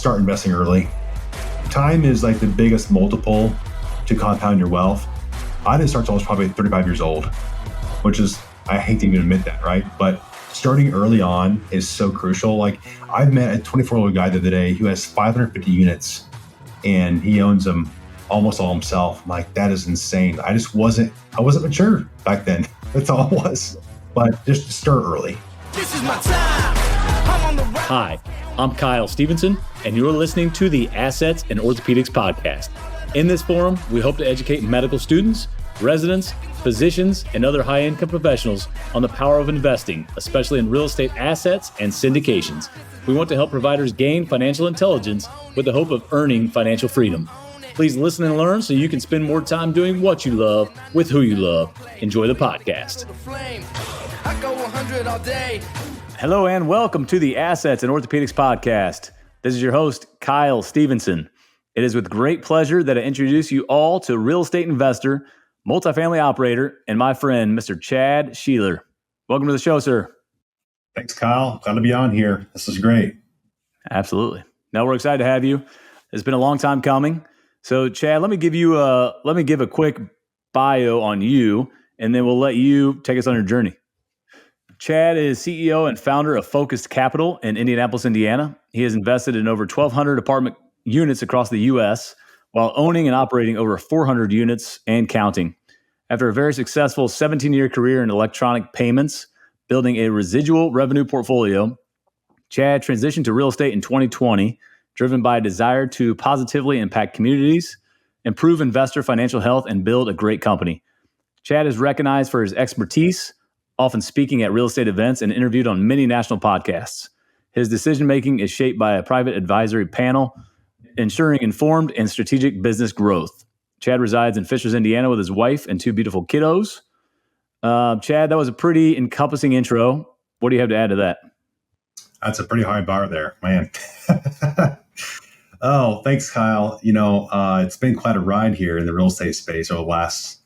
start investing early. Time is like the biggest multiple to compound your wealth. I didn't start till I was probably 35 years old, which is, I hate to even admit that, right? But starting early on is so crucial. Like I've met a 24-year-old guy the other day who has 550 units and he owns them almost all himself. I'm like, that is insane. I wasn't mature back then. That's all it was. But just start early. This is my time. Hi, I'm Kyle Stevenson, and you're listening to the Assets and Orthopedics podcast. In this forum, we hope to educate medical students, residents, physicians, and other high-income professionals on the power of investing, especially in real estate assets and syndications. We want to help providers gain financial intelligence with the hope of earning financial freedom. Please listen and learn so you can spend more time doing what you love with who you love. Enjoy the podcast. Hello and welcome to the Assets and Orthopedics podcast. This is your host, Kyle Stevenson. It is with great pleasure that I introduce you all to real estate investor, multifamily operator, and my friend, Mr. Chad Schieler. Welcome to the show, sir. Thanks, Kyle. Glad to be on here. This is great. Absolutely. No, we're excited to have you. It's been a long time coming. So, Chad, let me give a quick bio on you, and then we'll let you take us on your journey. Chad is CEO and founder of Focused Capital in Indianapolis, Indiana. He has invested in over 1,200 apartment units across the U.S. while owning and operating over 400 units and counting. After a very successful 17-year career in electronic payments, building a residual revenue portfolio, Chad transitioned to real estate in 2020, driven by a desire to positively impact communities, improve investor financial health, and build a great company. Chad is recognized for his expertise, often speaking at real estate events and interviewed on many national podcasts. His decision-making is shaped by a private advisory panel, ensuring informed and strategic business growth. Chad resides in Fishers, Indiana with his wife and two beautiful kiddos. Chad, that was a pretty encompassing intro. What do you have to add to that? That's a pretty high bar there, man. Oh, thanks, Kyle. It's been quite a ride here in the real estate space over the last,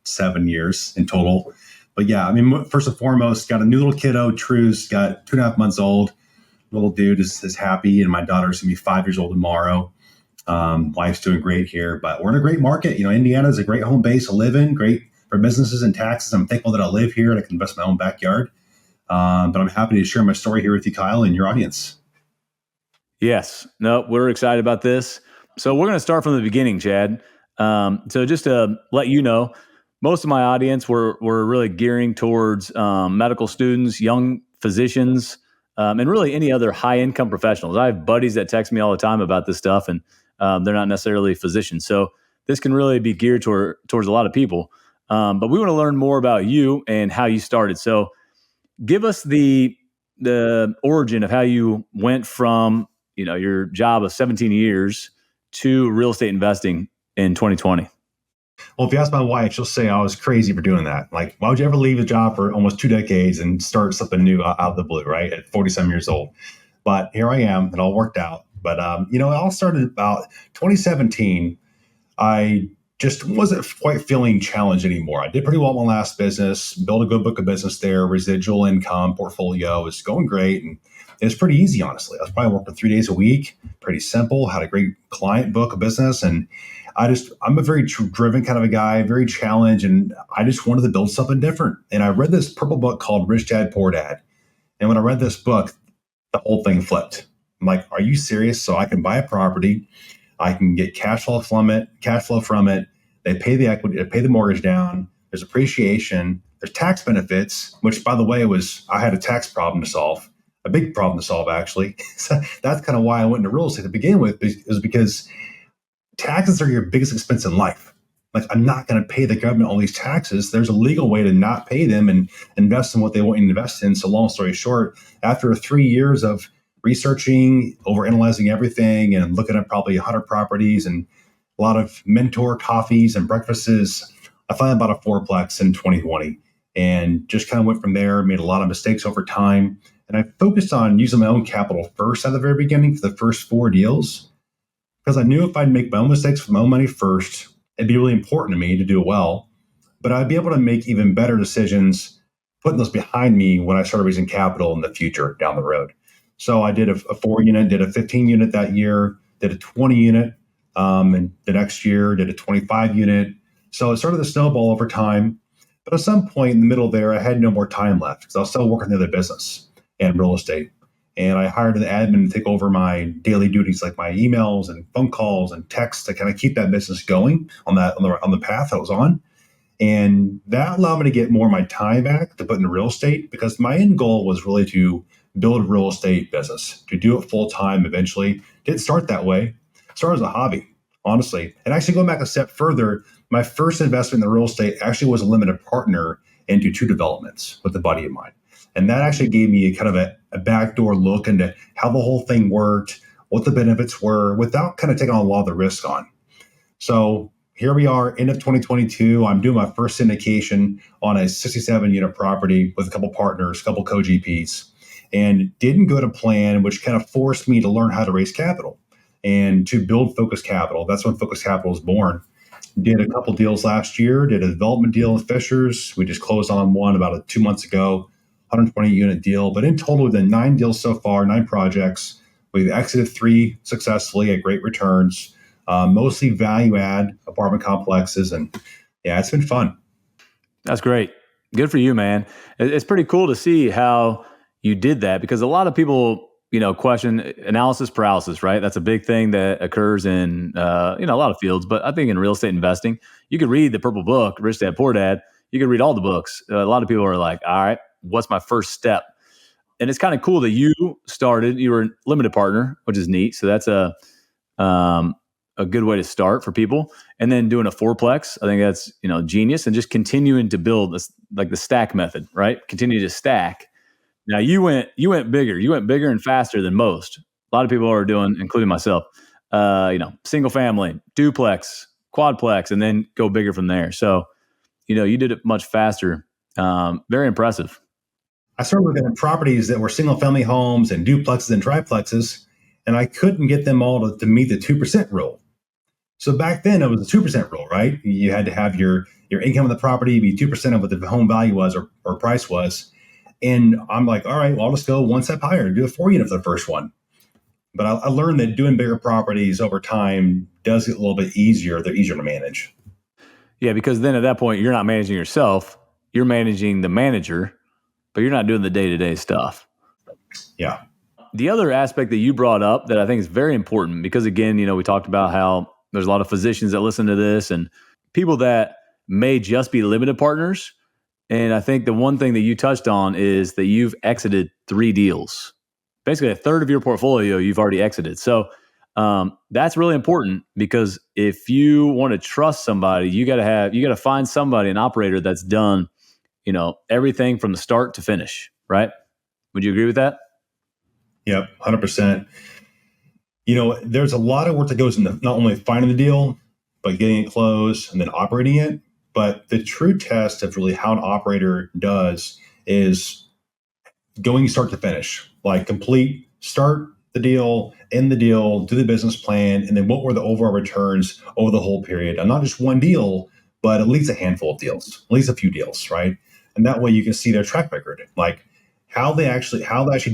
7 years in total. But yeah, first and foremost, got a new little kiddo. True's got 2.5 months old. Little dude is happy, and my daughter's gonna be 5 years old tomorrow. Life's doing great here, but we're in a great market. Indiana is a great home base to live in, great for businesses and taxes. I'm thankful that I live here and I can invest in my own backyard. But I'm happy to share my story here with you, Kyle, and your audience. Yes. No, we're excited about this. So we're going to start from the beginning, Chad. So just to let you know, most of my audience we're really gearing towards medical students, young physicians, and really any other high-income professionals. I have buddies that text me all the time about this stuff, and they're not necessarily physicians. So this can really be geared towards a lot of people. But we want to learn more about you and how you started. So give us the origin of how you went from your job of 17 years to real estate investing in 2020. Well, if you ask my wife, she'll say I was crazy for doing that. Like, why would you ever leave a job for almost 2 decades and start something new out of the blue, right? At 47 years old. But here I am. It all worked out. But, it all started about 2017. I just wasn't quite feeling challenged anymore. I did pretty well in my last business, built a good book of business there, residual income portfolio. It was going great. And it was pretty easy, honestly. I was probably working 3 days a week, pretty simple, had a great client book of business. And I'm a very driven kind of a guy, very challenged. And I just wanted to build something different. And I read this purple book called Rich Dad, Poor Dad. And when I read this book, the whole thing flipped. I'm like, are you serious? So I can buy a property. I can get cash flow from it. They pay the equity, they pay the mortgage down. There's appreciation. There's tax benefits, which, by the way, I had a tax problem to solve, a big problem to solve, actually. So that's kind of why I went into real estate to begin with, is because taxes are your biggest expense in life. Like, I'm not going to pay the government all these taxes. There's a legal way to not pay them and invest in what they want you to invest in. So long story short, after 3 years of researching, overanalyzing everything, and looking at probably 100 properties and a lot of mentor coffees and breakfasts, I finally bought a fourplex in 2020 and just kind of went from there, made a lot of mistakes over time. And I focused on using my own capital first at the very beginning for the first 4 deals, because I knew if I'd make my own mistakes with my own money first, it'd be really important to me to do it well. But I'd be able to make even better decisions, putting those behind me when I started raising capital in the future down the road. So I did a 4 unit, did a 15 unit that year, did a 20 unit, and the next year did a 25 unit. So it started to snowball over time. But at some point in the middle there, I had no more time left because I was still working the other business and real estate. And I hired an admin to take over my daily duties, like my emails and phone calls and texts, to kind of keep that business going on the path I was on. And that allowed me to get more of my time back to put into real estate, because my end goal was really to build a real estate business, to do it full time eventually. Didn't start that way. Started as a hobby, honestly. And actually, going back a step further, my first investment in the real estate actually was a limited partner into 2 developments with a buddy of mine. And that actually gave me a kind of a backdoor look into how the whole thing worked, what the benefits were, without kind of taking on a lot of the risk on. So here we are, end of 2022. I'm doing my first syndication on a 67 unit property with a couple partners, a couple co-GPs, and didn't go to plan, which kind of forced me to learn how to raise capital and to build Focus Capital. That's when Focus Capital was born. Did a couple deals last year, did a development deal with Fishers. We just closed on one about 2 months ago, 120 unit deal. But in total, we've done 9 deals so far, 9 projects. We've exited 3 successfully at great returns. Mostly value add apartment complexes. And yeah, it's been fun. That's great. Good for you, man. It's pretty cool to see how you did that, because a lot of people, question analysis paralysis, right? That's a big thing that occurs in, a lot of fields, but I think in real estate investing, you could read the purple book, Rich Dad, Poor Dad. You could read all the books. A lot of people are like, all right, what's my first step? And it's kind of cool that you were a limited partner, which is neat. So that's a good way to start for people. And then doing a 4plex, I think that's, genius, and just continuing to build this, like the stack method, right? Continue to stack. Now you went bigger. You went bigger and faster than most. A lot of people are doing, including myself, single family, duplex, quadplex, and then go bigger from there. So, you did it much faster. Very impressive. I started looking at properties that were single family homes and duplexes and triplexes, and I couldn't get them all to meet the 2% rule. So back then it was a 2% rule, right? You had to have your income of the property be 2% of what the home value was or price was. And I'm like, all right, well, I'll just go one step higher, do a 4 unit for the first one. But I learned that doing bigger properties over time does get a little bit easier. They're easier to manage. Yeah, because then at that point, you're not managing yourself. You're managing the manager, but you're not doing the day-to-day stuff. Yeah. The other aspect that you brought up that I think is very important, because again, we talked about how there's a lot of physicians that listen to this and people that may just be limited partners. And I think the one thing that you touched on is that you've exited 3 deals. Basically, a third of your portfolio you've already exited. So that's really important, because if you want to trust somebody, you got to find somebody, an operator that's done, everything from the start to finish. Right? Would you agree with that? Yep, 100%. There's a lot of work that goes into not only finding the deal, but getting it closed and then operating it. But the true test of really how an operator does is going start to finish, like complete, start the deal, end the deal, do the business plan, and then what were the overall returns over the whole period. And not just one deal, but at least a handful of deals, at least a few deals, right? And that way you can see their track record, like how they actually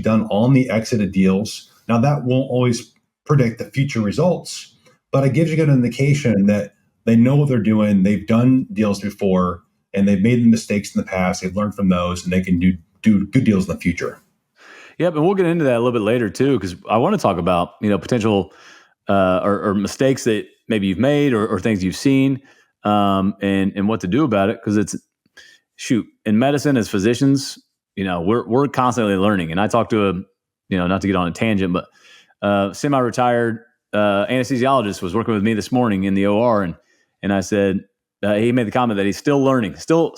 done on the exited deals. Now that won't always predict the future results, but it gives you a good indication that they know what they're doing. They've done deals before, and they've made mistakes in the past. They've learned from those, and they can do good deals in the future. Yep, and we'll get into that a little bit later too, because I want to talk about potential or mistakes that maybe you've made or things you've seen, and what to do about it. Because it's in medicine as physicians, we're constantly learning. And I talked to not to get on a tangent, but semi-retired anesthesiologist was working with me this morning in the OR, and I said he made the comment that he's still learning, still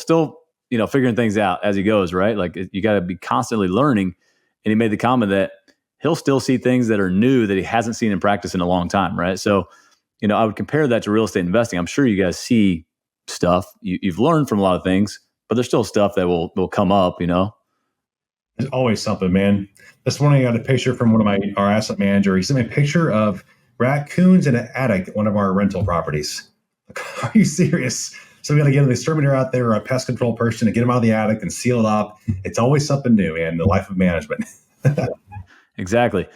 figuring things out as he goes, right? Like you got to be constantly learning. And he made the comment that he'll still see things that are new that he hasn't seen in practice in a long time, right? So, I would compare that to real estate investing. I'm sure you guys see stuff. You've learned from a lot of things, but there's still stuff that will come up, There's always something, man. This morning I got a picture from one of our asset manager. He sent me a picture of raccoons in an attic at one of our rental properties. Like, are you serious? So we got to get an exterminator out there or a pest control person to get them out of the attic and seal it up. It's always something new, man, the life of management. Exactly.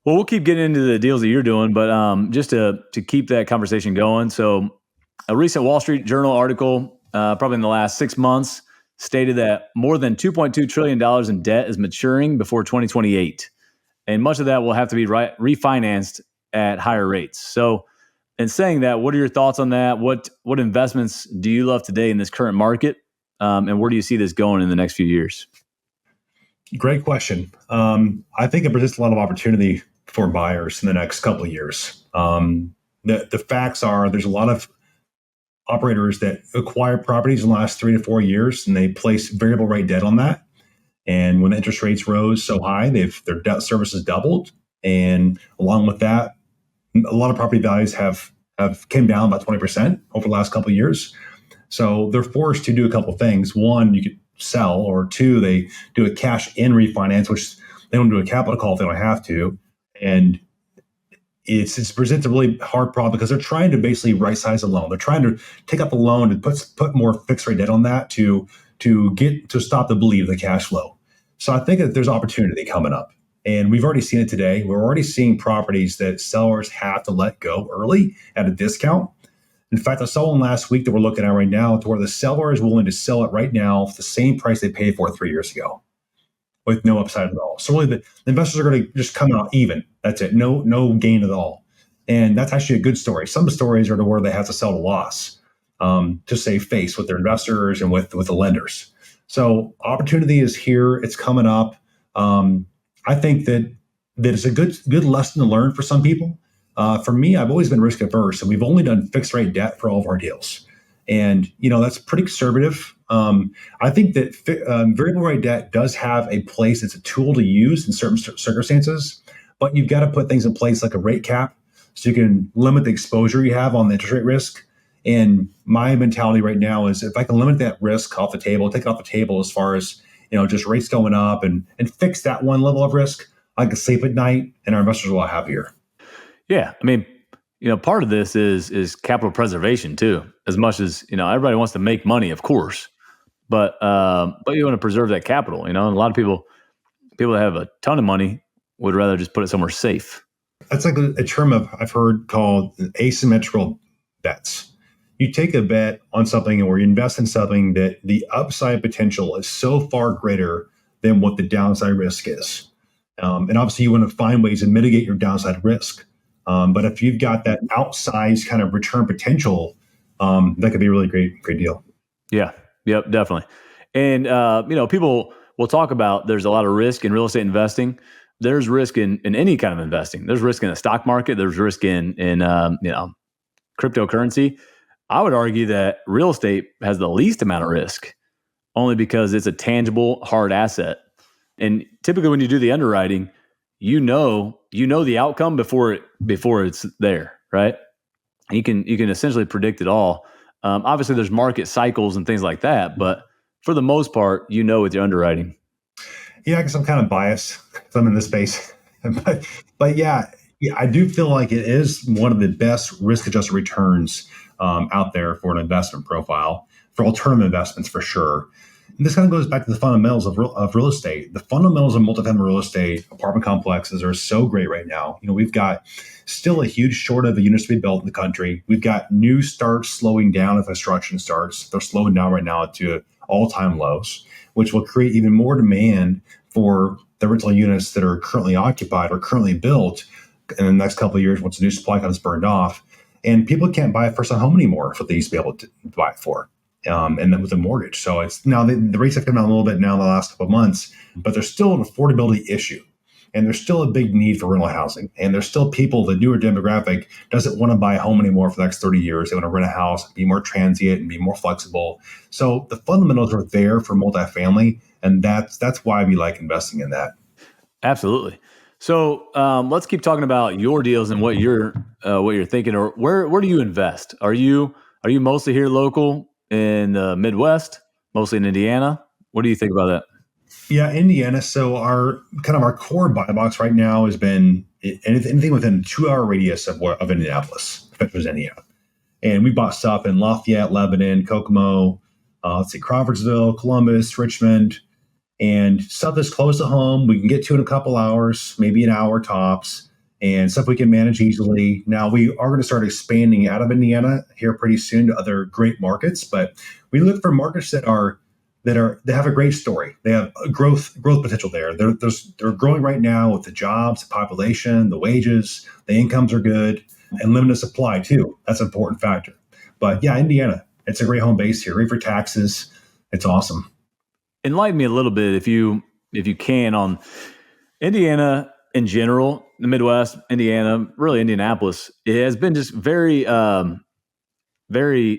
Well, we'll keep getting into the deals that you're doing, but just to keep that conversation going. So, a recent Wall Street Journal article, probably in the last 6 months, stated that more than $2.2 trillion in debt is maturing before 2028, and much of that will have to be refinanced at higher rates. So, in saying that, what are your thoughts on that? What investments do you love today in this current market, and where do you see this going in the next few years? Great question. I think it presents a lot of opportunity for buyers in the next couple of years. The facts are there's a lot of operators that acquire properties in the last 3 to 4 years, and they place variable rate debt on that. And when the interest rates rose so high, their debt service has doubled. And along with that, a lot of property values have came down about 20% over the last couple of years. So they're forced to do a couple of things. One, you could sell, or two, they do a cash in refinance, which they don't do a capital call if they don't have to. And it's presents a really hard problem because they're trying to basically right size a loan. They're trying to take up a loan and put more fixed rate debt on that to stop the bleed of the cash flow. So I think that there's opportunity coming up. And we've already seen it today. We're already seeing properties that sellers have to let go early at a discount. In fact, I saw one last week that we're looking at right now to where the seller is willing to sell it right now for the same price they paid for it 3 years ago with no upside at all. So really the investors are going to just come out even. That's it. No gain at all. And that's actually a good story. Some stories are to where they have to sell at a loss to save face with their investors and with the lenders. So opportunity is here. It's coming up. I think that it's a good lesson to learn for some people. For me, I've always been risk averse, and we've only done fixed rate debt for all of our deals. And, that's pretty conservative. I think that variable rate debt does have a place. It's a tool to use in certain circumstances, but you've got to put things in place like a rate cap so you can limit the exposure you have on the interest rate risk. And my mentality right now is if I can limit that risk off the table, take it off the table as far as, just rates going up and fix that one level of risk, I can sleep at night and our investors will have here. Yeah, I mean, part of this is capital preservation too. As much as everybody wants to make money, of course, but you want to preserve that capital. And a lot of people that have a ton of money would rather just put it somewhere safe. That's like a term I've heard called asymmetrical bets. You take a bet on something or you invest in something that the upside potential is so far greater than what the downside risk is. And obviously you want to find ways to mitigate your downside risk. But if you've got that outsized kind of return potential, that could be a really great deal. Yeah. Yep. Definitely. And, people will talk about there's a lot of risk in real estate investing. There's risk in any kind of investing. There's risk in the stock market. There's risk in cryptocurrency. I would argue that real estate has the least amount of risk only because it's a tangible, hard asset. And typically when you do the underwriting, you know the outcome before it's there, right? You can essentially predict it all. Obviously, there's market cycles and things like that, but for the most part, with your underwriting. Yeah, I guess I'm kind of biased because I'm in this space, but yeah, I do feel like it is one of the best risk-adjusted returns out there for an investment profile for alternative investments for sure. And this kind of goes back to the fundamentals of real estate. The fundamentals of multifamily real estate apartment complexes are so great right now. We've got still a huge shortage of units to be built in the country. We've got new starts slowing down as construction starts. They're slowing down right now to all-time lows, which will create even more demand for the rental units that are currently occupied or currently built in the next couple of years once the new supply comes burned off. And people can't buy a first-time home anymore for what they used to be able to buy it for. And then with a mortgage. So it's now the rates have come down a little bit now in the last couple of months, but there's still an affordability issue. And there's still a big need for rental housing. And there's still people, the newer demographic doesn't want to buy a home anymore for the next 30 years. They want to rent a house, be more transient and be more flexible. So the fundamentals are there for multifamily. And that's why we like investing in that. Absolutely. So let's keep talking about your deals and what you're thinking, or where do you invest? Are you mostly here local in the Midwest, mostly in Indiana? What do you think about that? Yeah, Indiana. So our core buy box right now has been anything within a 2-hour radius of Indianapolis, Virginia. And we bought stuff in Lafayette, Lebanon, Kokomo, Crawfordsville, Columbus, Richmond. and stuff that's close to home. We can get to in a couple hours, maybe an hour tops, and stuff we can manage easily. Now we are going to start expanding out of Indiana here pretty soon to other great markets, but we look for markets that have a great story. They have a growth potential there. They're growing right now with the jobs, the population, the wages, the incomes are good, and limited supply too. That's an important factor. But yeah, Indiana, it's a great home base here. Great for taxes. It's awesome. Enlighten me a little bit, if you can, on Indiana in general, the Midwest, Indiana, really Indianapolis. It has been just very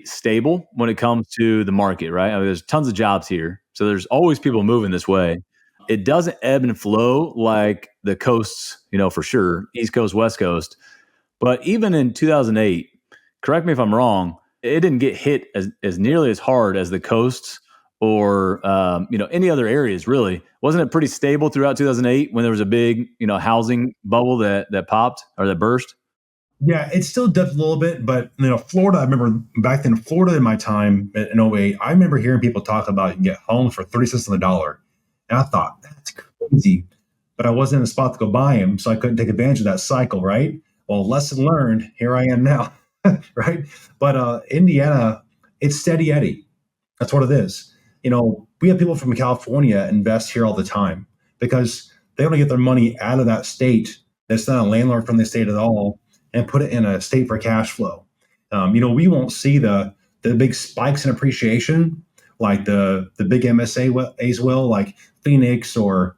stable when it comes to the market, right? I mean, there's tons of jobs here, so there's always people moving this way. It doesn't ebb and flow like the coasts, for sure, East Coast, West Coast. But even in 2008, correct me if I'm wrong, it didn't get hit as nearly as hard as the coasts or any other areas. Really, wasn't it pretty stable throughout 2008 when there was a big housing bubble that popped or that burst? Yeah, it's still dipped a little bit, but Florida. I remember back then, Florida in my time in '08, I remember hearing people talk about you can get homes for 30 cents on the dollar, and I thought that's crazy. But I wasn't in a spot to go buy them, so I couldn't take advantage of that cycle, right? Well, lesson learned. Here I am now, right? But Indiana, it's steady Eddie. That's what it is. We have people from California invest here all the time because they want to get their money out of that state that's not a landlord from the state at all and put it in a state for cash flow. We won't see the big spikes in appreciation like the big MSAs will, like Phoenix or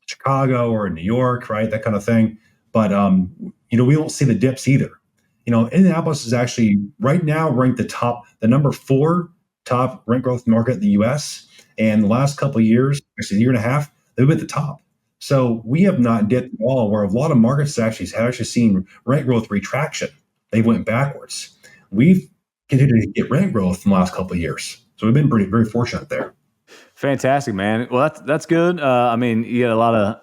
Chicago or New York, right? That kind of thing. But we won't see the dips either. Indianapolis is actually right now ranked the number 4 top rent growth market in the U.S. And the last couple of years, actually a year and a half, they've been at the top. So we have not dipped at all. Where a lot of markets have actually seen rent growth retraction. They went backwards. We've continued to get rent growth in the last couple of years. So we've been very fortunate there. Fantastic, man. Well, that's good. I mean, you got a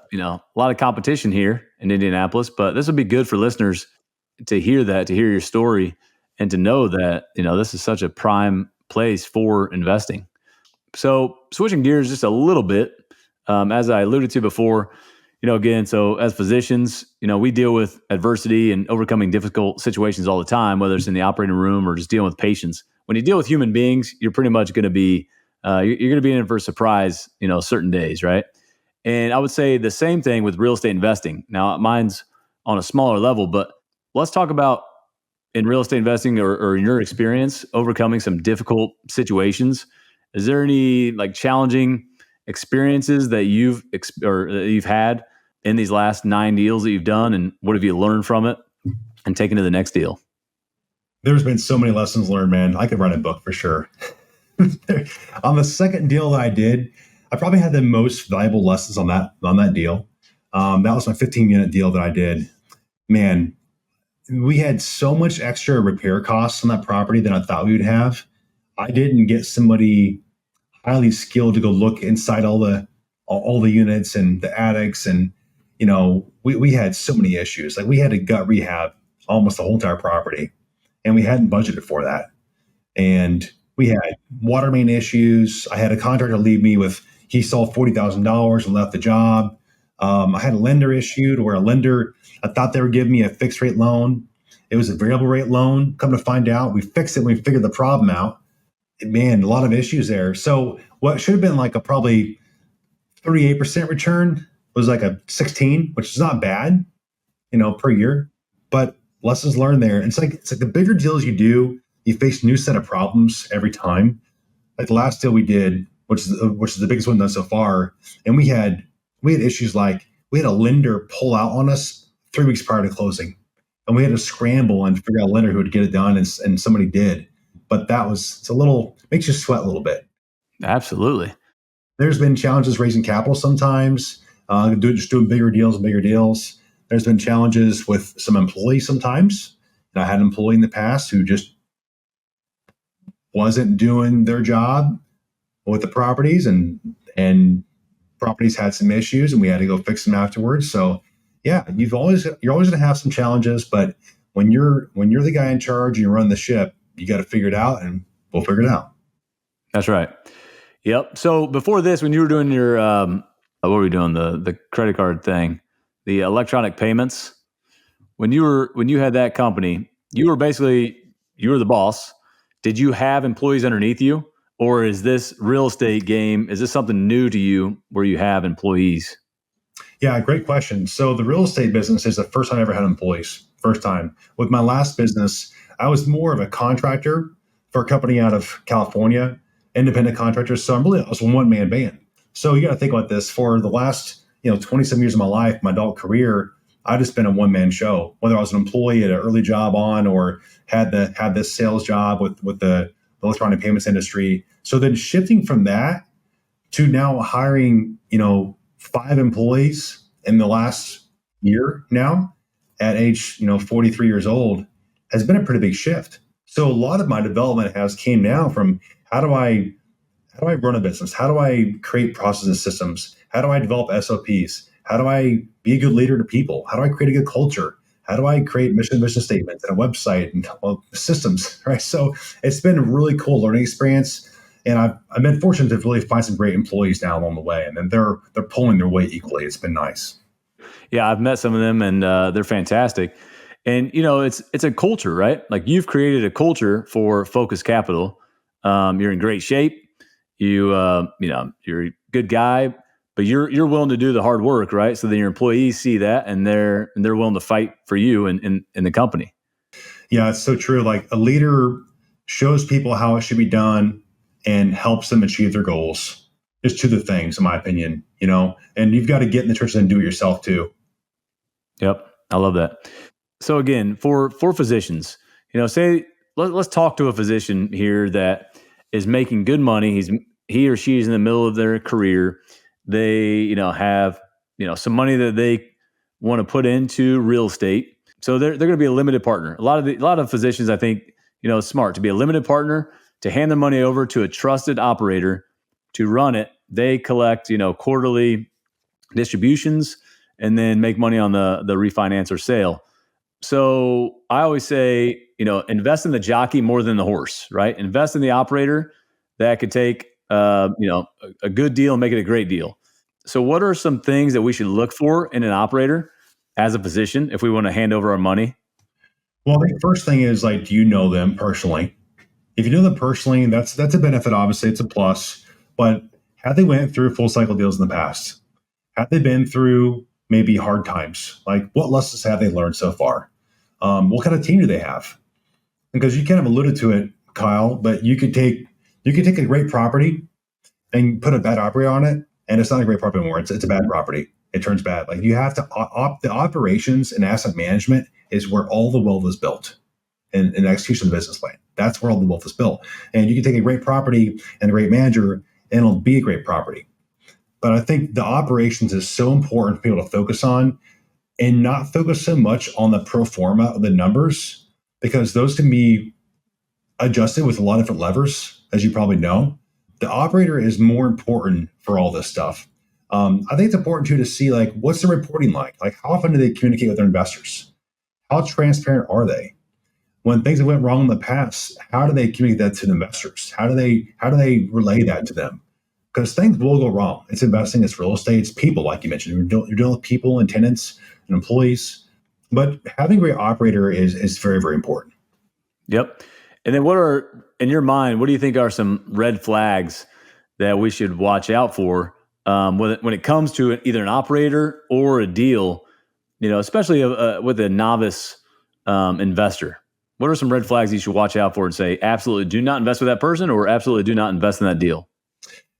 lot of competition here in Indianapolis, but this would be good for listeners to hear that, to hear your story, and to know that this is such a prime place for investing. So, switching gears just a little bit, as I alluded to before, again, so as physicians, we deal with adversity and overcoming difficult situations all the time, whether it's in the operating room or just dealing with patients. When you deal with human beings, you're pretty much going to be you're going to be in for a surprise, certain days, right? And I would say the same thing with real estate investing. Now, mine's on a smaller level, but let's talk about in real estate investing or in your experience overcoming some difficult situations. Is there any like challenging experiences that you've had in these last 9 deals that you've done, and what have you learned from it and taken to the next deal? There's been so many lessons learned, man. I could write a book for sure. On the second deal that I did, I probably had the most valuable lessons on that deal. That was my 15-unit deal that I did. Man, we had so much extra repair costs on that property than I thought we would have. I didn't get somebody highly skilled to go look inside all the units and the attics, and we had so many issues. Like we had to gut rehab almost the whole entire property, and we hadn't budgeted for that. And we had water main issues. I had a contractor leave me he sold $40,000 and left the job. I had a lender issue where I thought they were giving me a fixed rate loan. It was a variable rate loan. Come to find out, we fixed it when we figured the problem out. Man, a lot of issues there. So what should have been like a probably 38% return was like a 16, which is not bad, per year. But lessons learned there. It's like the bigger deals you do, you face a new set of problems every time. Like the last deal we did, which is the biggest one done so far, and we had issues like we had a lender pull out on us 3 weeks prior to closing, and we had to scramble and figure out a lender who would get it done, and somebody did. But makes you sweat a little bit. Absolutely. There's been challenges raising capital sometimes, just doing bigger deals and bigger deals. There's been challenges with some employees sometimes. And I had an employee in the past who just wasn't doing their job with the properties, and properties had some issues, and we had to go fix them afterwards. So yeah, you're always going to have some challenges, but when you're the guy in charge and you run the ship, you got to figure it out, and we'll figure it out. That's right. Yep. So before this, when you were doing your, what were we doing? The credit card thing, the electronic payments. When you had that company, you were the boss. Did you have employees underneath you, or is this real estate game? Is this something new to you where you have employees? Yeah, great question. So the real estate business is the first time I ever had employees. First time. With my last business, I was more of a contractor for a company out of California, independent contractor. So I was a one man band. So you got to think about this. For the last 27 years of my life, my adult career, I just been a one man show. Whether I was an employee at an early job on or had this sales job with the electronic payments industry. So then shifting from that to now hiring, 5 employees in the last year now at age, 43 years old has been a pretty big shift. So a lot of my development has came now from how do I run a business? How do I create processes and systems? How do I develop SOPs? How do I be a good leader to people? How do I create a good culture? How do I create mission statements and a website and systems, right? So it's been a really cool learning experience. And I've been fortunate to really find some great employees now along the way. And then they're pulling their weight equally. It's been nice. Yeah, I've met some of them, and they're fantastic. And it's a culture, right? Like you've created a culture for Focus Capital. You're in great shape. You're a good guy, but you're willing to do the hard work, right? So then your employees see that, and they're willing to fight for you in the company. Yeah, it's so true. Like a leader shows people how it should be done and helps them achieve their goals. There's two of the things, in my opinion, and you've got to get in the trenches and do it yourself too. Yep, I love that. So again, for physicians, say let's talk to a physician here that is making good money. He or she is in the middle of their career. They have some money that they want to put into real estate. So they're going to be a limited partner. A lot of physicians, I think, it's smart to be a limited partner, to hand the money over to a trusted operator to run it. They collect quarterly distributions and then make money on the refinance or sale. So I always say, invest in the jockey more than the horse, right? Invest in the operator that could take, a good deal and make it a great deal. So what are some things that we should look for in an operator as a physician if we want to hand over our money? Well, I think first thing is like, do you know them personally? If you know them personally, that's a benefit. Obviously, it's a plus. But have they went through full cycle deals in the past? Have they been through maybe hard times? Like, what lessons have they learned so far? What kind of team do they have? Because you kind of alluded to it, Kyle, but you could take a great property and put a bad operator on it, and it's not a great property anymore. It's a bad property. It turns bad. Like you have to the operations and asset management is where all the wealth is built, and execution of the business plan. That's where all the wealth is built. And you can take a great property and a great manager, and it'll be a great property. But I think the operations is so important for people to focus on and not focus so much on the pro forma of the numbers because those can be adjusted with a lot of different levers, as you probably know. The operator is more important for all this stuff. I think it's important too to see like what's the reporting like? Like how often do they communicate with their investors? How transparent are they? When things have went wrong in the past, how do they communicate that to the investors? How do they relay that to them? Because things will go wrong. It's investing, it's real estate, it's people, like you mentioned. You're dealing with people and tenants and employees. But having a great operator is very, very important. Yep. And then in your mind, what do you think are some red flags that we should watch out for when it comes to either an operator or a deal, especially with a novice investor? What are some red flags you should watch out for and say, absolutely do not invest with that person or absolutely do not invest in that deal?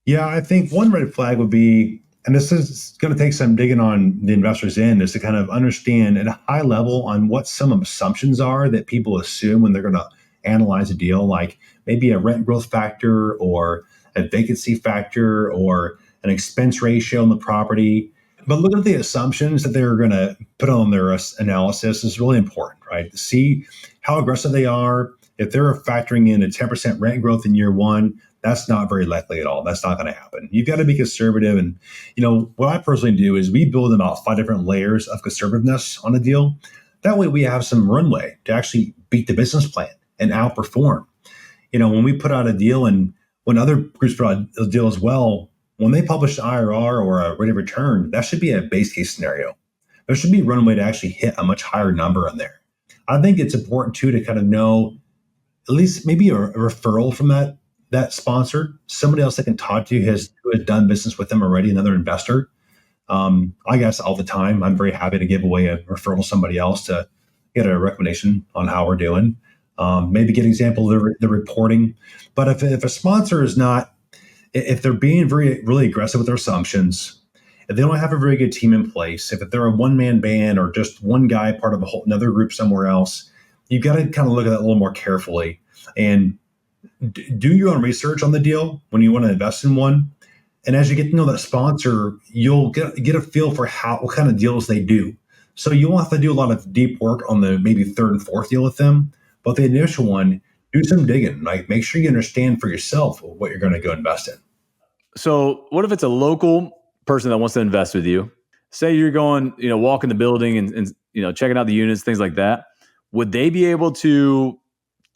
Yeah, I think one red flag would be, and this is going to take some digging on the investors' end, is to kind of understand at a high level on what some assumptions are that people assume when they're going to analyze a deal, like maybe a rent growth factor or a vacancy factor or an expense ratio on the property. But looking at the assumptions that they're going to put on their analysis is really important, right? To see how aggressive they are. If they're factoring in a 10% rent growth in year one, that's not very likely at all. That's not going to happen. You've got to be conservative. And, what I personally do is we build about 5 different layers of conservativeness on a deal. That way we have some runway to actually beat the business plan and outperform. When we put out a deal and when other groups put out a deal as well, when they publish an IRR or a rate of return, that should be a base case scenario. There should be runway to actually hit a much higher number on there. I think it's important too to kind of know at least maybe a referral from that sponsor, somebody else that can talk to who has done business with them already, another investor. I guess all the time, I'm very happy to give away a referral to somebody else to get a recommendation on how we're doing. Maybe get an example of the reporting. But if a sponsor is not, if they're being really aggressive with their assumptions, if they don't have a very good team in place, if they're a one-man band or just one guy part of another group somewhere else, you've got to kind of look at that a little more carefully and do your own research on the deal when you want to invest in one. And as you get to know that sponsor, you'll get a feel for what kind of deals they do. So you won't have to do a lot of deep work on the maybe third and fourth deal with them, but the initial one, do some digging. Like make sure you understand for yourself what you're going to go invest in. So what if it's a local person that wants to invest with you? Say you're going, walking the building and checking out the units, things like that. Would they be able to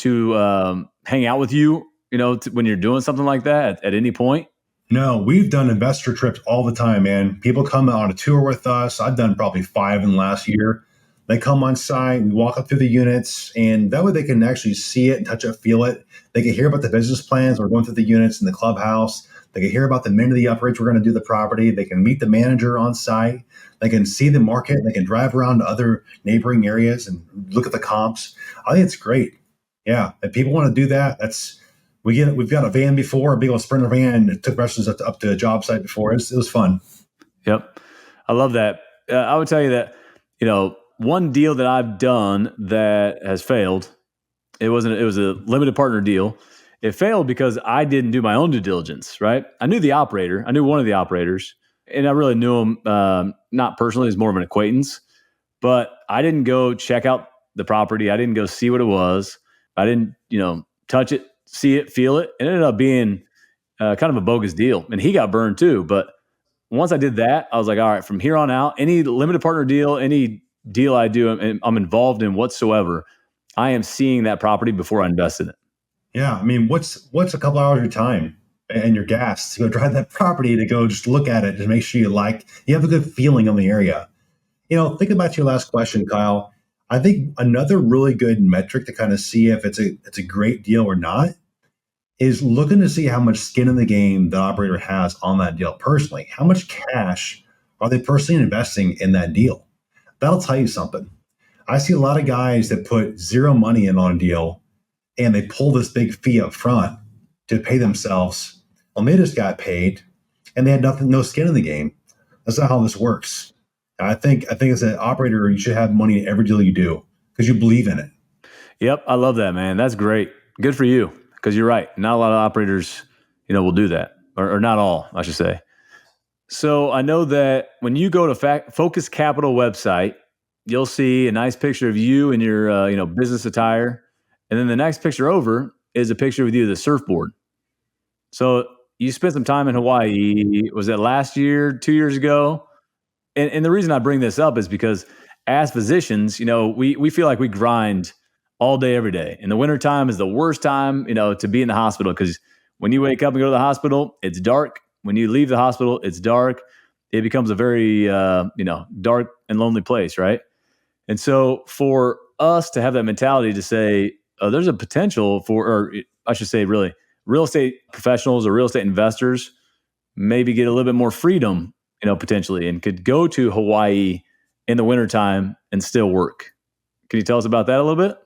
hang out with you, when you're doing something like that at any point? No, we've done investor trips all the time, man. People come on a tour with us. I've done probably 5 in the last year. They come on site, we walk up through the units, and that way they can actually see it, touch it, feel it. They can hear about the business plans. We're going through the units in the clubhouse. They can hear about the amenity upgrades we're going to do the property. They can meet the manager on site. They can see the market. They can drive around to other neighboring areas and look at the comps. I think it's great. Yeah, if people want to do that, we've got a van before, a big old Sprinter van that took residents up to a job site before. It was fun. Yep. I love that. I would tell you that, one deal that I've done that has failed, it was a limited partner deal. It failed because I didn't do my own due diligence, right? I knew the operator. I knew one of the operators, and I really knew him, not personally, as more of an acquaintance, but I didn't go check out the property. I didn't go see what it was. I didn't, touch it, see it, feel it. It ended up being kind of a bogus deal, and he got burned too. But once I did that, I was like, all right, from here on out, any limited partner deal, any deal I do and I'm involved in whatsoever, I am seeing that property before I invest in it. Yeah, I mean, what's a couple hours of your time and your gas to go drive that property to go just look at it to make sure you have a good feeling on the area. Think about your last question, Kyle. I think another really good metric to kind of see if it's a great deal or not is looking to see how much skin in the game the operator has on that deal personally. How much cash are they personally investing in that deal? That'll tell you something. I see a lot of guys that put zero money in on a deal and they pull this big fee up front to pay themselves. Well, they just got paid and they had no skin in the game. That's not how this works. I think as an operator, you should have money in every deal you do because you believe in it. Yep. I love that, man. That's great. Good for you. Because you're right. Not a lot of operators, will do that, or not all, I should say. So I know that when you go to Focus Capital website, you'll see a nice picture of you in your, business attire. And then the next picture over is a picture with you with a surfboard. So you spent some time in Hawaii. Was it last year, 2 years ago? And the reason I bring this up is because as physicians, we feel like we grind all day, every day. And the wintertime is the worst time, to be in the hospital because when you wake up and go to the hospital, it's dark. When you leave the hospital, it's dark. It becomes a very, dark and lonely place, right? And so for us to have that mentality to say, there's a potential for, or I should say really, real estate professionals or real estate investors maybe get a little bit more freedom, potentially, and could go to Hawaii in the wintertime and still work. Can you tell us about that a little bit?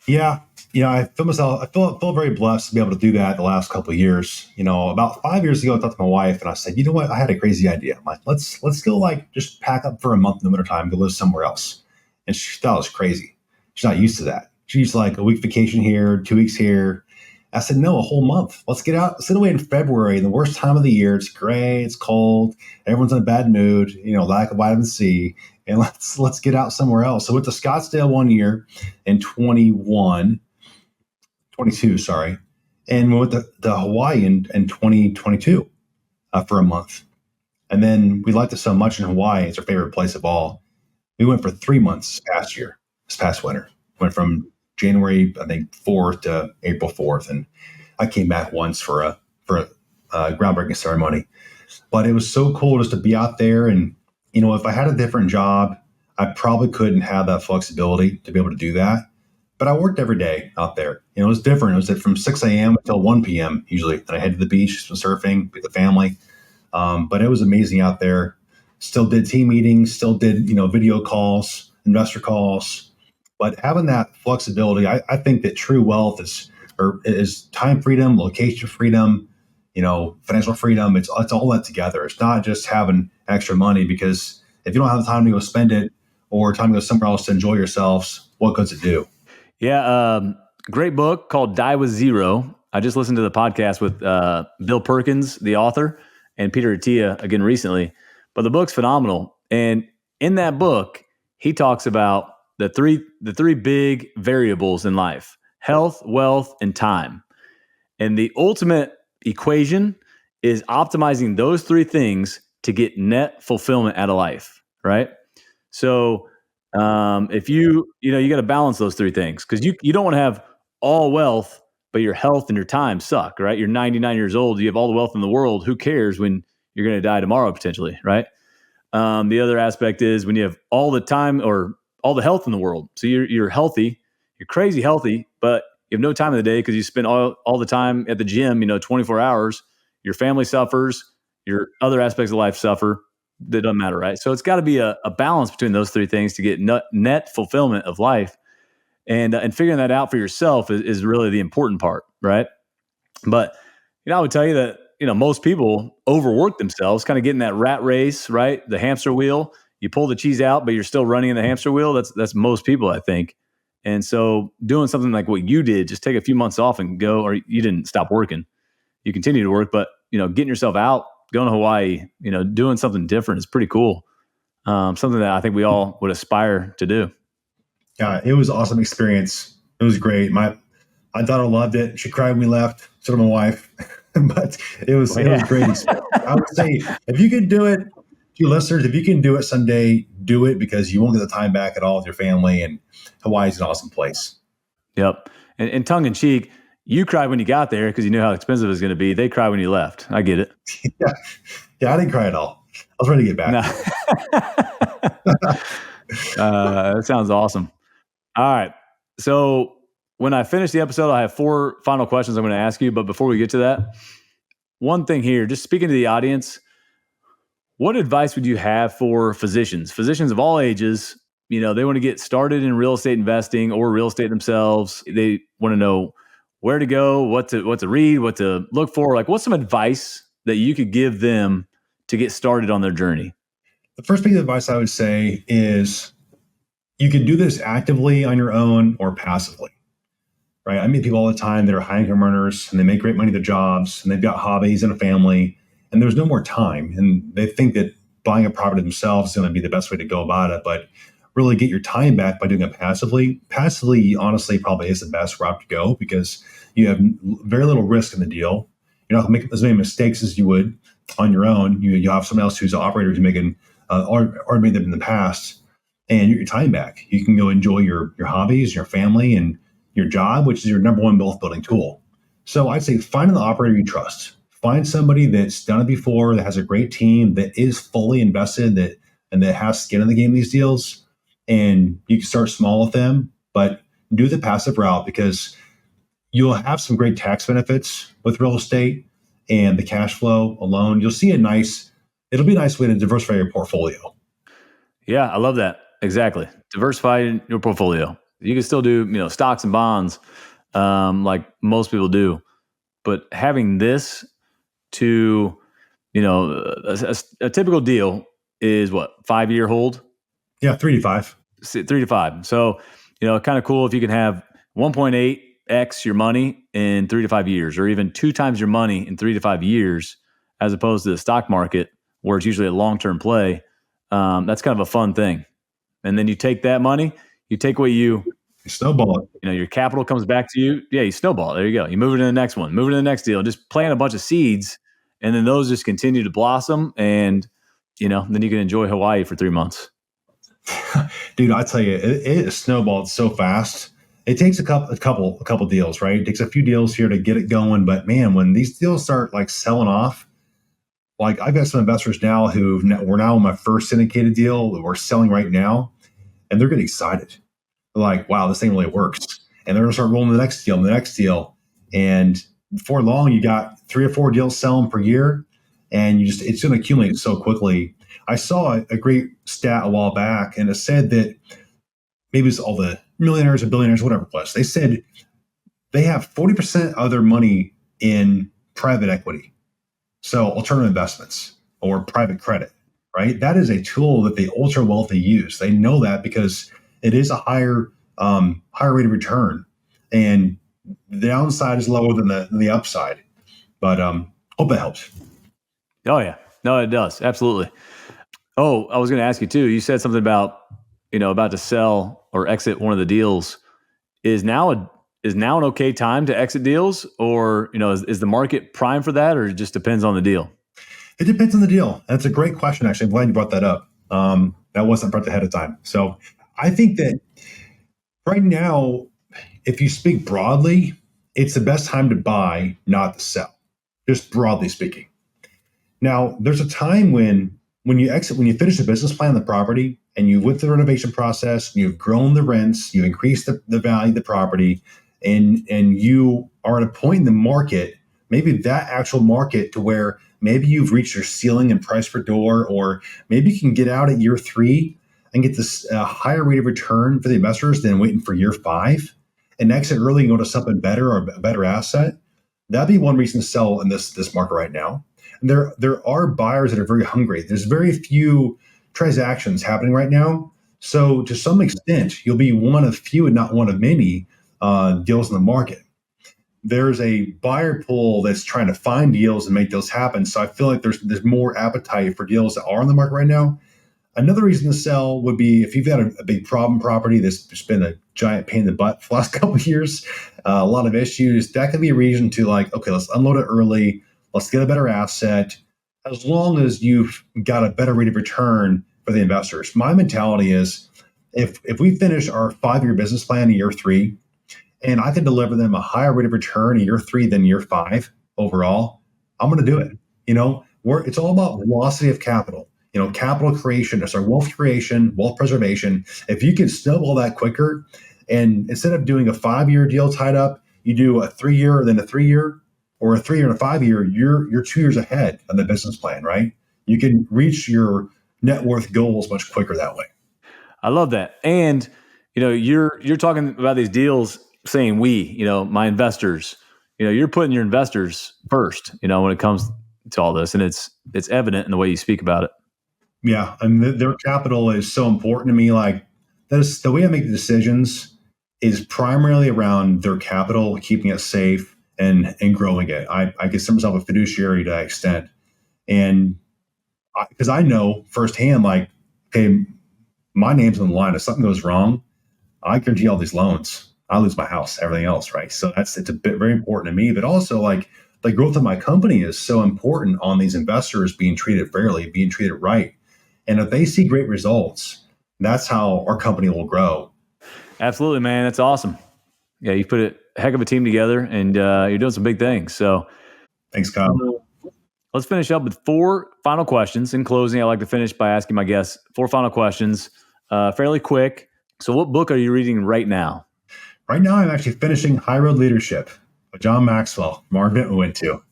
Yeah. I feel very blessed to be able to do that the last couple of years. About 5 years ago, I talked to my wife and I said, you know what? I had a crazy idea. I'm like, let's go just pack up for a month in the wintertime and go live somewhere else. And she thought it was crazy. She's not used to that. She's like a week vacation here, 2 weeks here. I said, no, a whole month. Let's get out, sit away in February, the worst time of the year. It's gray, it's cold, everyone's in a bad mood, lack of vitamin C. And let's get out somewhere else. So went to Scottsdale 1 year in 22, sorry. And we went to Hawaii in 2022 for a month. And then we liked it so much in Hawaii. It's our favorite place of all. We went for 3 months this past winter. Went from January, I think, 4th to April 4th. And I came back once for a groundbreaking ceremony, but it was so cool just to be out there. And if I had a different job, I probably couldn't have that flexibility to be able to do that. But I worked every day out there. It was different. It was from 6 a.m. until 1 p.m. usually. Then I head to the beach, some surfing with the family. But it was amazing out there. Still did team meetings, still did, video calls, investor calls. But having that flexibility, I think that true wealth is time freedom, location freedom, financial freedom. It's all that together. It's not just having extra money, because if you don't have the time to go spend it or time to go somewhere else to enjoy yourselves, what good's it do? Yeah, great book called Die with Zero. I just listened to the podcast with Bill Perkins, the author, and Peter Attia again recently. But the book's phenomenal. And in that book, he talks about the three big variables in life: health, wealth, and time. And the ultimate equation is optimizing those three things to get net fulfillment out of life, right? So if you got to balance those three things, because you don't want to have all wealth, but your health and your time suck, right? You're 99 years old. You have all the wealth in the world. Who cares when you're going to die tomorrow, potentially, right? The other aspect is when you have all the time or all the health in the world. So you're healthy, you're crazy healthy, but you have no time in the day because you spend all the time at the gym, 24 hours. Your family suffers, your other aspects of life suffer. That doesn't matter, right? So it's got to be a balance between those three things to get net fulfillment of life. And figuring that out for yourself is really the important part, right? But I would tell you that most people overwork themselves, kind of getting that rat race, right? The hamster wheel. You pull the cheese out, but you're still running in the hamster wheel. That's most people, I think. And so doing something like what you did, just take a few months off and go, or you didn't stop working. You continue to work, but getting yourself out, going to Hawaii, doing something different is pretty cool. Something that I think we all would aspire to do. Yeah, it was an awesome experience. It was great. My daughter loved it. She cried when we left. So did my wife. But it was a great experience. I would say if you can do it, you listeners, if you can do it someday, do it, because you won't get the time back at all with your family. And Hawaii is an awesome place. Yep. And tongue in cheek, you cried when you got there because you knew how expensive it was going to be. They cried when you left. I get it. Yeah, I didn't cry at all. I was ready to get back. That sounds awesome. All right. So when I finish the episode, I have 4 final questions I'm going to ask you. But before we get to that, one thing here, just speaking to the audience, what advice would you have for physicians of all ages? They want to get started in real estate investing or real estate themselves. They want to know where to go, what to read, what to look for. Like, what's some advice that you could give them to get started on their journey? The first piece of advice I would say is you can do this actively on your own or passively, right? I meet people all the time that are high income earners and they make great money at their jobs and they've got hobbies and a family and there's no more time. And they think that buying a property themselves is going to be the best way to go about it. But really get your time back by doing it passively. Passively, honestly, probably is the best route to go because you have very little risk in the deal. You're not going to make as many mistakes as you would on your own. You have someone else who's an operator who's making or made them in the past, and you get your time back. You can go enjoy your hobbies, your family, and your job, which is your number one wealth building tool. So I'd say find an operator you trust. Find somebody that's done it before, that has a great team, that is fully invested, that has skin in the game in these deals. And you can start small with them, but do the passive route because you'll have some great tax benefits with real estate and the cash flow alone. You'll see it'll be a nice way to diversify your portfolio. Yeah, I love that. Exactly. Diversify your portfolio. You can still do, stocks and bonds like most people do, but having this to, a typical deal is what, 5-year hold? Yeah, 3 to 5. 3 to 5. So, kind of cool if you can have 1.8x your money in 3 to 5 years, or even 2 times your money in 3 to 5 years, as opposed to the stock market where it's usually a long-term play. That's kind of a fun thing. And then you take that money, you take what you snowball it. Your capital comes back to you. Yeah, you snowball it. There you go. You move it to the next one, move it to the next deal, just plant a bunch of seeds. And then those just continue to blossom. And, then you can enjoy Hawaii for 3 months. Dude, I tell you, it snowballed so fast. it takes a couple deals, right? It takes a few deals here to get it going. But man, when these deals start like selling off, like I've got some investors now we're now on my first syndicated deal that we're selling right now, and they're getting excited. They're like, wow, this thing really works. And they're gonna start rolling the next deal. And before long, you got 3 or 4 deals selling per year, and it's gonna accumulate so quickly. I saw a great stat a while back, and it said that maybe it's all the millionaires or billionaires, whatever it was. They said they have 40% of their money in private equity. So alternative investments or private credit, right? That is a tool that the ultra wealthy use. They know that because it is a higher rate of return, and the downside is lower than the upside. But hope that helps. Oh yeah, no, it does absolutely. Oh, I was going to ask you too. You said something about about to sell or exit one of the deals. Is now an okay time to exit deals, or is the market prime for that, or it just depends on the deal? It depends on the deal. That's a great question. Actually, I'm glad you brought that up. That wasn't brought ahead of time. So I think that right now, if you speak broadly, it's the best time to buy, not to sell. Just broadly speaking. Now, there's a time when you exit, when you finish the business plan on the property and you went through the renovation process, you've grown the rents, you increased the value of the property, and you are at a point in the market, maybe that actual market to where maybe you've reached your ceiling in price per door, or maybe you can get out at year 3 and get this higher rate of return for the investors than waiting for year 5 and exit early and go to something better or a better asset. That'd be one reason to sell in this market right now. And there are buyers that are very hungry. There's very few transactions happening right now. So to some extent, you'll be one of few and not one of many deals in the market. There's a buyer pool that's trying to find deals and make deals happen. So I feel like there's more appetite for deals that are on the market right now. Another reason to sell would be if you've got a big problem property that's just been a giant pain in the butt for the last couple of years, a lot of issues. That can be a reason to like, okay, let's unload it early. Let's get a better asset. As long as you've got a better rate of return for the investors. My mentality is if we finish our 5-year business plan in year 3, and I can deliver them a higher rate of return in year 3 than year 5 overall, I'm going to do it. It's all about velocity of capital. Capital creation, wealth creation, wealth preservation. If you can snowball that quicker, and instead of doing a 5-year deal tied up, you do a 3-year, then a 3-year, or a 3-year and a 5-year, you're 2 years ahead on the business plan, right? You can reach your net worth goals much quicker that way. I love that. And you're talking about these deals saying my investors, you're putting your investors first, when it comes to all this, and it's evident in the way you speak about it. Yeah, their capital is so important to me. Like that's the way I make the decisions is primarily around their capital, keeping it safe and growing it. I consider myself a fiduciary to that extent, and because I know firsthand, like, okay, my name's on the line. If something goes wrong, I guarantee all these loans. I lose my house, everything else, right? So it's a bit very important to me, but also like the growth of my company is so important on these investors being treated fairly, being treated right. And if they see great results, that's how our company will grow. Absolutely, man. That's awesome. Yeah, you put a heck of a team together, and you're doing some big things. So Thanks, Kyle. let's finish up with 4 final questions. In closing, I like to finish by asking my guests 4 final questions, fairly quick. So what book are you reading right now? Right now, I'm actually finishing High Road Leadership by John Maxwell, Marvin went to.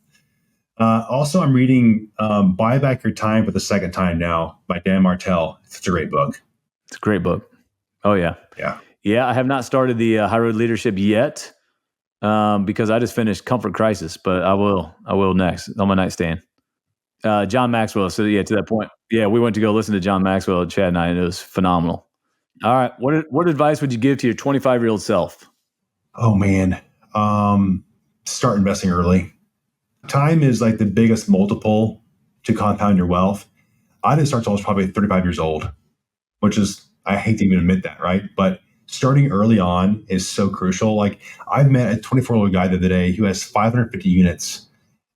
Also, I'm reading Buy Back Your Time for the Second Time Now by Dan Martell. It's a great book. It's a great book. Oh, yeah. Yeah. Yeah, I have not started the High Road Leadership yet because I just finished Comfort Crisis, but I will next on my nightstand. John Maxwell. So, yeah, to that point, yeah, we went to go listen to John Maxwell, Chad and I, and it was phenomenal. All right. What advice would you give to your 25-year-old self? Oh, man. Start investing early. Time is like the biggest multiple to compound your wealth. I didn't start until I was probably 35 years old, which is, I hate to even admit that, right? But starting early on is so crucial. Like I've met a 24-year-old guy the other day who has 550 units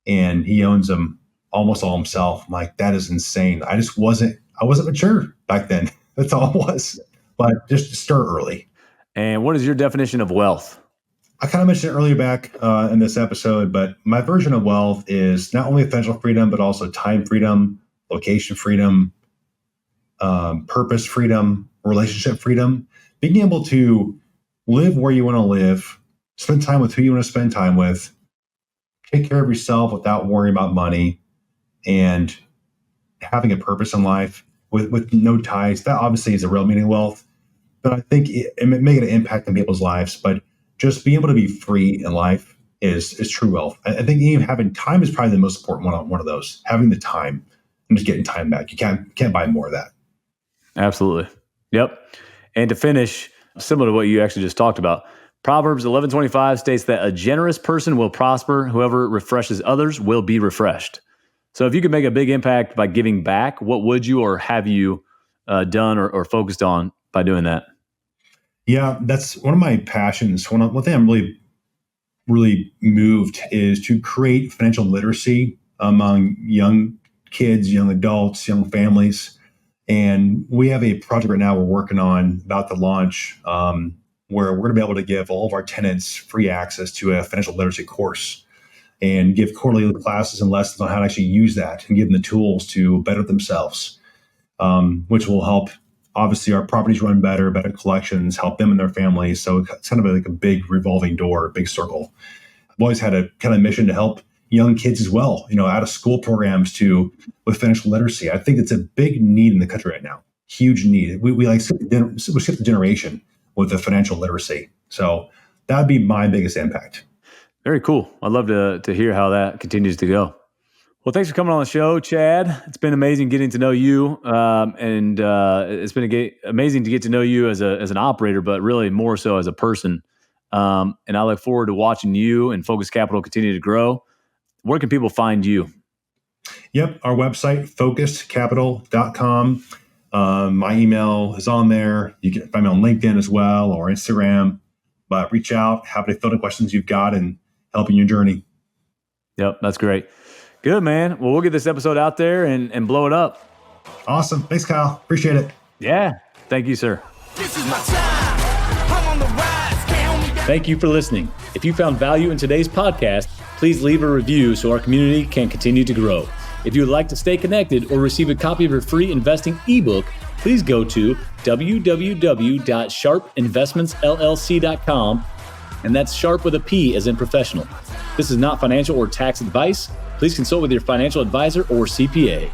and he owns them almost all himself. I'm like, that is insane. I wasn't mature back then. That's all it was. But just start early. And what is your definition of wealth? I kind of mentioned it earlier back in this episode, but my version of wealth is not only financial freedom, but also time freedom, location freedom, purpose freedom, relationship freedom, being able to live where you want to live, spend time with who you want to spend time with, take care of yourself without worrying about money, and having a purpose in life with no ties. That obviously is a real meaning of wealth, but I think it may get an impact on people's lives. But just being able to be free in life is true wealth. I think even having time is probably the most important one of those. Having the time and just getting time back. You can't buy more of that. Absolutely. Yep. And to finish, similar to what you actually just talked about, Proverbs 11:25 states that a generous person will prosper. Whoever refreshes others will be refreshed. So if you could make a big impact by giving back, what would you or have you done or focused on by doing that? Yeah, that's one of my passions. One thing I'm really moved is to create financial literacy among young kids, young adults, young families. And we have a project right now we're working on about to launch where we're going to be able to give all of our tenants free access to a financial literacy course and give quarterly classes and lessons on how to actually use that and give them the tools to better themselves, which will help, obviously, our properties run better collections, help them and their families. So it's kind of like a big revolving door, big circle. I've always had a kind of mission to help young kids as well, out of school programs with financial literacy. I think it's a big need in the country right now, huge need. We skipped the generation with the financial literacy. So that would be my biggest impact. Very cool. I'd love to hear how that continues to go. Well, thanks for coming on the show, Chad. It's been amazing getting to know you, and it's been amazing to get to know you as an operator, but really more so as a person. And I look forward to watching you and Focus Capital continue to grow. Where can people find you? Yep, our website, focuscapital.com. My email is on there. You can find me on LinkedIn as well or Instagram. But reach out, happy to fill the questions you've got and help in your journey. Yep, that's great. Good, man. Well, we'll get this episode out there and blow it up. Awesome. Thanks, Kyle. Appreciate it. Yeah. Thank you, sir. This is my time. I'm on the rise. Can't hold me down. Thank you for listening. If you found value in today's podcast, please leave a review so our community can continue to grow. If you would like to stay connected or receive a copy of your free investing ebook, please go to www.sharpinvestmentsllc.com, and that's sharp with a P as in professional. This is not financial or tax advice. Please consult with your financial advisor or CPA.